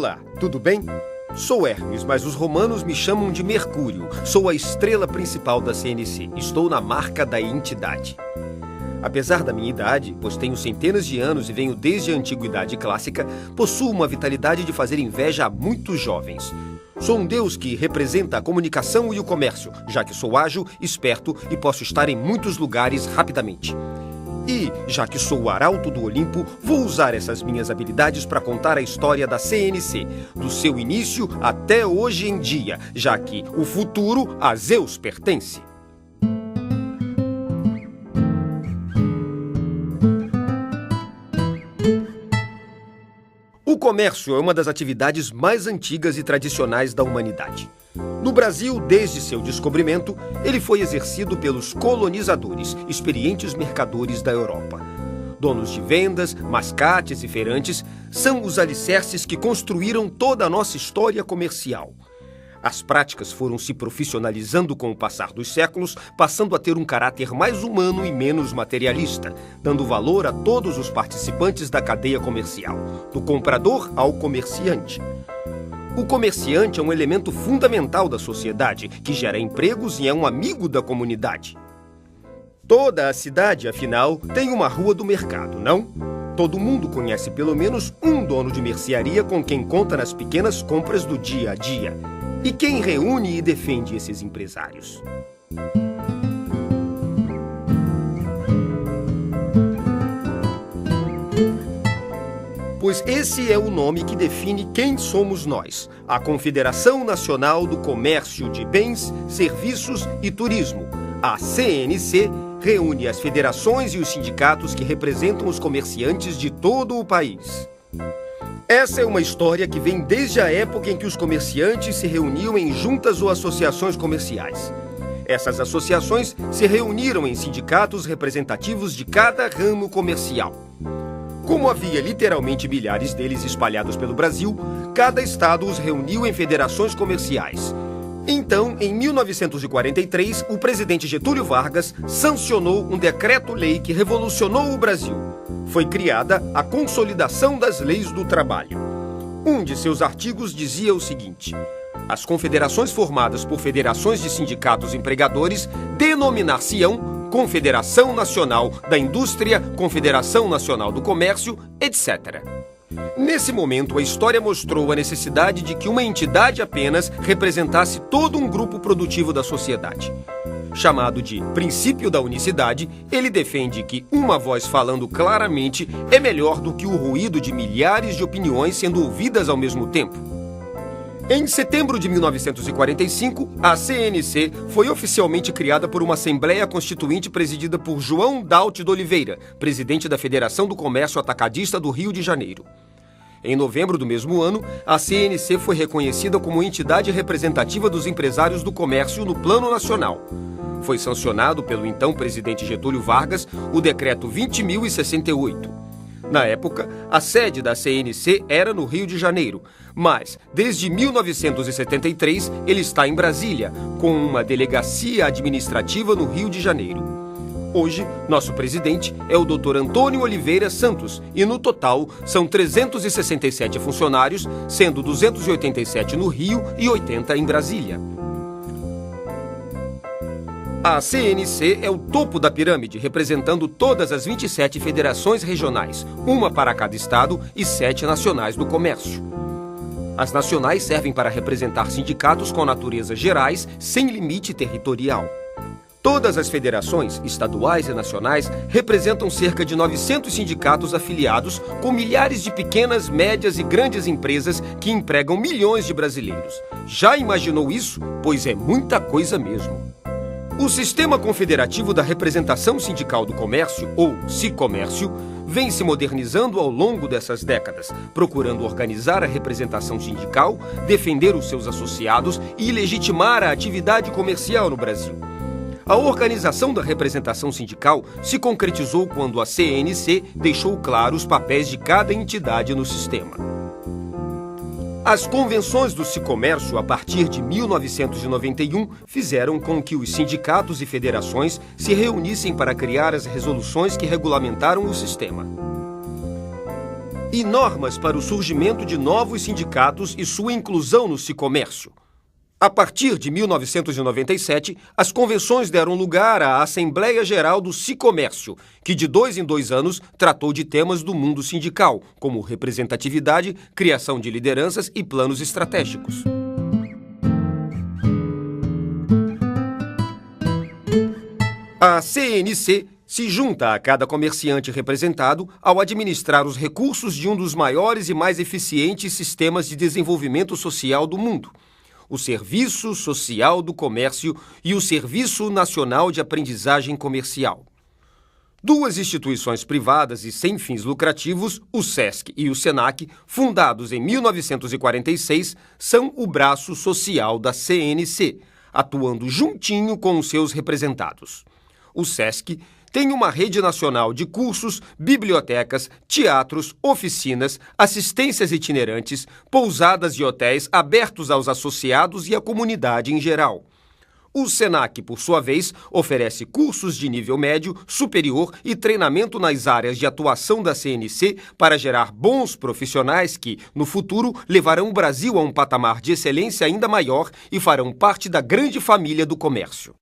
Olá, tudo bem? Sou Hermes, mas os romanos me chamam de Mercúrio. Sou a estrela principal da CNC. Estou na marca da entidade. Apesar da minha idade, pois tenho centenas de anos e venho desde a antiguidade clássica, possuo uma vitalidade de fazer inveja a muitos jovens. Sou um deus que representa a comunicação e o comércio, já que sou ágil, esperto e posso estar em muitos lugares rapidamente. E, já que sou o arauto do Olimpo, vou usar essas minhas habilidades para contar a história da CNC, do seu início até hoje em dia, já que o futuro a Zeus pertence. O comércio é uma das atividades mais antigas e tradicionais da humanidade. No Brasil, desde seu descobrimento, ele foi exercido pelos colonizadores, experientes mercadores da Europa. Donos de vendas, mascates e feirantes são os alicerces que construíram toda a nossa história comercial. As práticas foram se profissionalizando com o passar dos séculos, passando a ter um caráter mais humano e menos materialista, dando valor a todos os participantes da cadeia comercial, do comprador ao comerciante. O comerciante é um elemento fundamental da sociedade, que gera empregos e é um amigo da comunidade. Toda a cidade, afinal, tem uma rua do mercado, não? Todo mundo conhece pelo menos um dono de mercearia com quem conta nas pequenas compras do dia a dia. E quem reúne e defende esses empresários? Pois esse é o nome que define quem somos nós, a Confederação Nacional do Comércio de Bens, Serviços e Turismo. A CNC reúne as federações e os sindicatos que representam os comerciantes de todo o país. Essa é uma história que vem desde a época em que os comerciantes se reuniam em juntas ou associações comerciais. Essas associações se reuniram em sindicatos representativos de cada ramo comercial. Como havia literalmente milhares deles espalhados pelo Brasil, cada estado os reuniu em federações comerciais. Então, em 1943, o presidente Getúlio Vargas sancionou um decreto-lei que revolucionou o Brasil. Foi criada a Consolidação das Leis do Trabalho. Um de seus artigos dizia o seguinte: as confederações formadas por federações de sindicatos empregadores denominar-se-ão Confederação Nacional da Indústria, Confederação Nacional do Comércio, etc. Nesse momento, a história mostrou a necessidade de que uma entidade apenas representasse todo um grupo produtivo da sociedade. Chamado de princípio da unicidade, ele defende que uma voz falando claramente é melhor do que o ruído de milhares de opiniões sendo ouvidas ao mesmo tempo. Em setembro de 1945, a CNC foi oficialmente criada por uma Assembleia Constituinte presidida por João Daut de Oliveira, presidente da Federação do Comércio Atacadista do Rio de Janeiro. Em novembro do mesmo ano, a CNC foi reconhecida como entidade representativa dos empresários do comércio no plano nacional. Foi sancionado pelo então presidente Getúlio Vargas o Decreto 20.068. Na época, a sede da CNC era no Rio de Janeiro, mas, desde 1973, ele está em Brasília, com uma delegacia administrativa no Rio de Janeiro. Hoje, nosso presidente é o Dr. Antônio Oliveira Santos e, no total, são 367 funcionários, sendo 287 no Rio e 80 em Brasília. A CNC é o topo da pirâmide, representando todas as 27 federações regionais, uma para cada estado e 7 nacionais do comércio. As nacionais servem para representar sindicatos com naturezas gerais, sem limite territorial. Todas as federações, estaduais e nacionais, representam cerca de 900 sindicatos afiliados, com milhares de pequenas, médias e grandes empresas que empregam milhões de brasileiros. Já imaginou isso? Pois é muita coisa mesmo. O Sistema Confederativo da Representação Sindical do Comércio, ou SIComércio, vem se modernizando ao longo dessas décadas, procurando organizar a representação sindical, defender os seus associados e legitimar a atividade comercial no Brasil. A organização da representação sindical se concretizou quando a CNC deixou claro os papéis de cada entidade no sistema. As convenções do SIComércio, a partir de 1991, fizeram com que os sindicatos e federações se reunissem para criar as resoluções que regulamentaram o sistema. e normas para o surgimento de novos sindicatos e sua inclusão no Sicomércio. A partir de 1997, as convenções deram lugar à Assembleia Geral do Sicomércio, que de 2 em 2 anos tratou de temas do mundo sindical, como representatividade, criação de lideranças e planos estratégicos. A CNC se junta a cada comerciante representado ao administrar os recursos de um dos maiores e mais eficientes sistemas de desenvolvimento social do mundo, o Serviço Social do Comércio e o Serviço Nacional de Aprendizagem Comercial. Duas instituições privadas e sem fins lucrativos, o SESC e o SENAC, fundados em 1946, são o braço social da CNC, atuando juntinho com os seus representados. O SESC tem uma rede nacional de cursos, bibliotecas, teatros, oficinas, assistências itinerantes, pousadas e hotéis abertos aos associados e à comunidade em geral. O SENAC, por sua vez, oferece cursos de nível médio, superior e treinamento nas áreas de atuação da CNC para gerar bons profissionais que, no futuro, levarão o Brasil a um patamar de excelência ainda maior e farão parte da grande família do comércio.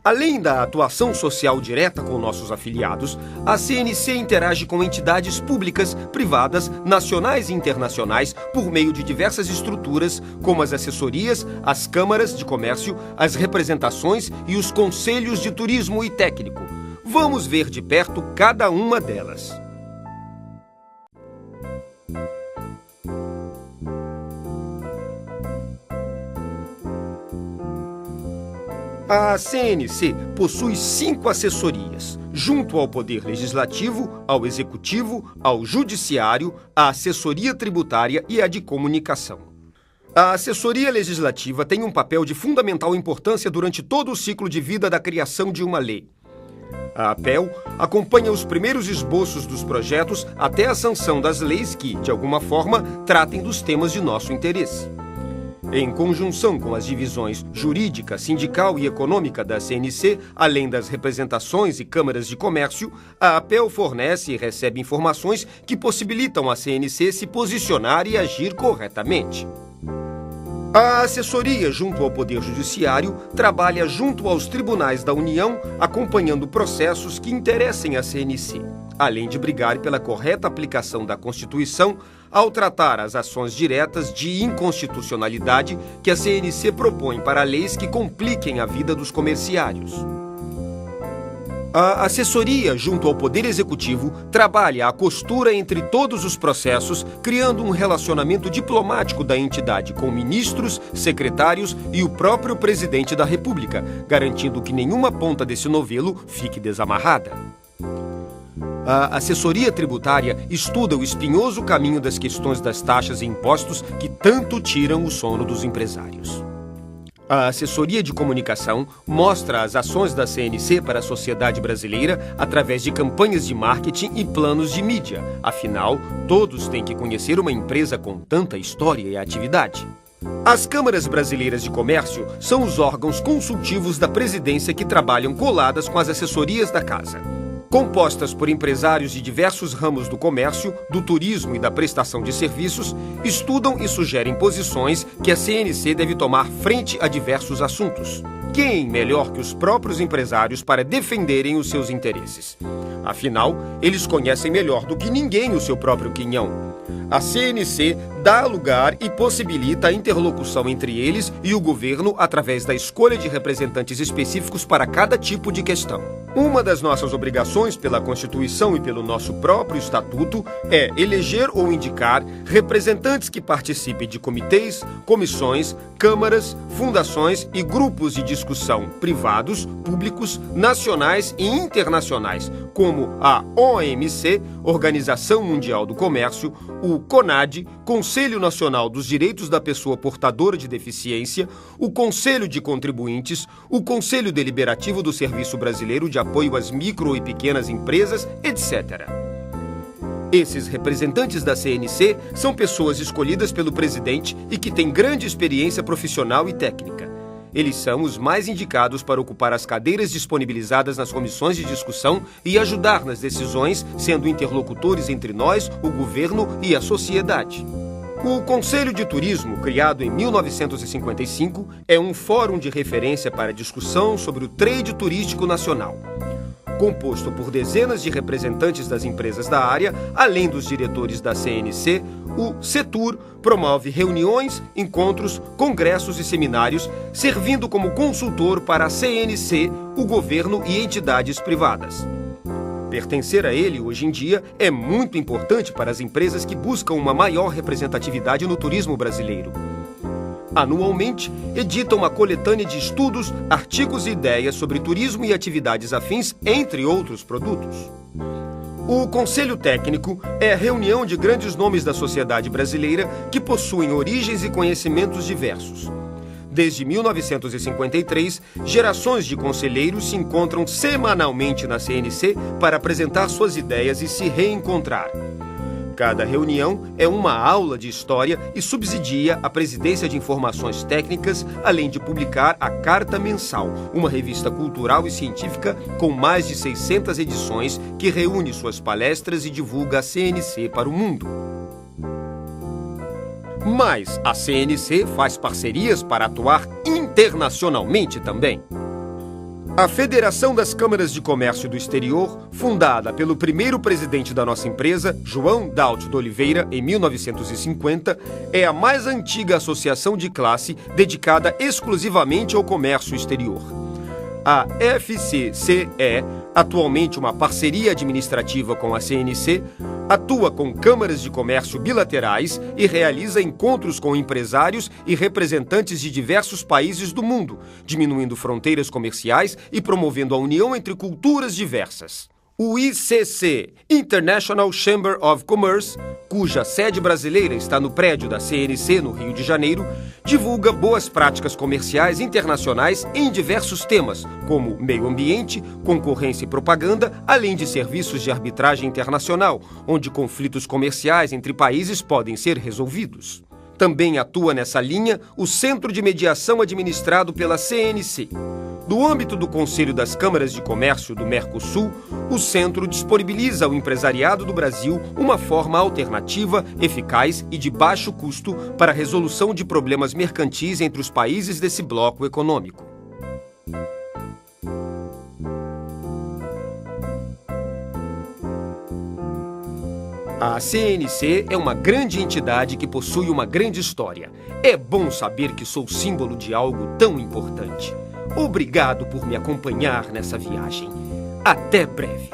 Além da atuação social direta com nossos afiliados, a CNC interage com entidades públicas, privadas, nacionais e internacionais por meio de diversas estruturas, como as assessorias, as câmaras de comércio, as representações e os conselhos de turismo e técnico. Vamos ver de perto cada uma delas. A CNC possui 5 assessorias, junto ao Poder Legislativo, ao Executivo, ao Judiciário, à Assessoria Tributária e à de Comunicação. A assessoria legislativa tem um papel de fundamental importância durante todo o ciclo de vida da criação de uma lei. A APEL acompanha os primeiros esboços dos projetos até a sanção das leis que, de alguma forma, tratem dos temas de nosso interesse. Em conjunção com as divisões jurídica, sindical e econômica da CNC, além das representações e câmaras de comércio, a APEL fornece e recebe informações que possibilitam a CNC se posicionar e agir corretamente. A assessoria junto ao Poder Judiciário trabalha junto aos tribunais da União, acompanhando processos que interessem a CNC, além de brigar pela correta aplicação da Constituição ao tratar as ações diretas de inconstitucionalidade que a CNC propõe para leis que compliquem a vida dos comerciários. A assessoria, junto ao Poder Executivo, trabalha a costura entre todos os processos, criando um relacionamento diplomático da entidade com ministros, secretários e o próprio presidente da República, garantindo que nenhuma ponta desse novelo fique desamarrada. A assessoria tributária estuda o espinhoso caminho das questões das taxas e impostos que tanto tiram o sono dos empresários. A assessoria de comunicação mostra as ações da CNC para a sociedade brasileira através de campanhas de marketing e planos de mídia. Afinal, todos têm que conhecer uma empresa com tanta história e atividade. As câmaras brasileiras de comércio são os órgãos consultivos da presidência que trabalham coladas com as assessorias da casa. Compostas por empresários de diversos ramos do comércio, do turismo e da prestação de serviços, estudam e sugerem posições que a CNC deve tomar frente a diversos assuntos. Quem melhor que os próprios empresários para defenderem os seus interesses? Afinal, eles conhecem melhor do que ninguém o seu próprio quinhão. A CNC dá lugar e possibilita a interlocução entre eles e o governo através da escolha de representantes específicos para cada tipo de questão. Uma das nossas obrigações pela Constituição e pelo nosso próprio Estatuto é eleger ou indicar representantes que participem de comitês, comissões, câmaras, fundações e grupos de discussão privados, públicos, nacionais e internacionais, como a OMC, Organização Mundial do Comércio, o CONAD, Conselho Nacional dos Direitos da Pessoa Portadora de Deficiência, o Conselho de Contribuintes, o Conselho Deliberativo do Serviço Brasileiro de Apoio às Micro e Pequenas Empresas, etc. Esses representantes da CNC são pessoas escolhidas pelo presidente e que têm grande experiência profissional e técnica. Eles são os mais indicados para ocupar as cadeiras disponibilizadas nas comissões de discussão e ajudar nas decisões, sendo interlocutores entre nós, o governo e a sociedade. O Conselho de Turismo, criado em 1955, é um fórum de referência para discussão sobre o trade turístico nacional. Composto por dezenas de representantes das empresas da área, além dos diretores da CNC, o CETUR promove reuniões, encontros, congressos e seminários, servindo como consultor para a CNC, o governo e entidades privadas. Pertencer a ele, hoje em dia, é muito importante para as empresas que buscam uma maior representatividade no turismo brasileiro. Anualmente, edita uma coletânea de estudos, artigos e ideias sobre turismo e atividades afins, entre outros produtos. O Conselho Técnico é a reunião de grandes nomes da sociedade brasileira que possuem origens e conhecimentos diversos. Desde 1953, gerações de conselheiros se encontram semanalmente na CNC para apresentar suas ideias e se reencontrar. Cada reunião é uma aula de história e subsidia a Presidência de Informações Técnicas, além de publicar a Carta Mensal, uma revista cultural e científica com mais de 600 edições que reúne suas palestras e divulga a CNC para o mundo. Mas a CNC faz parcerias para atuar internacionalmente também. A Federação das Câmaras de Comércio do Exterior, fundada pelo primeiro presidente da nossa empresa, João Daut de Oliveira, em 1950, é a mais antiga associação de classe dedicada exclusivamente ao comércio exterior. A FCCE, atualmente uma parceria administrativa com a CNC, atua com câmaras de comércio bilaterais e realiza encontros com empresários e representantes de diversos países do mundo, diminuindo fronteiras comerciais e promovendo a união entre culturas diversas. O ICC, International Chamber of Commerce, cuja sede brasileira está no prédio da CNC no Rio de Janeiro, divulga boas práticas comerciais internacionais em diversos temas, como meio ambiente, concorrência e propaganda, além de serviços de arbitragem internacional, onde conflitos comerciais entre países podem ser resolvidos. Também atua nessa linha o Centro de Mediação administrado pela CNC. No âmbito do Conselho das Câmaras de Comércio do Mercosul, o centro disponibiliza ao empresariado do Brasil uma forma alternativa, eficaz e de baixo custo para a resolução de problemas mercantis entre os países desse bloco econômico. A CNC é uma grande entidade que possui uma grande história. É bom saber que sou símbolo de algo tão importante. Obrigado por me acompanhar nessa viagem. Até breve.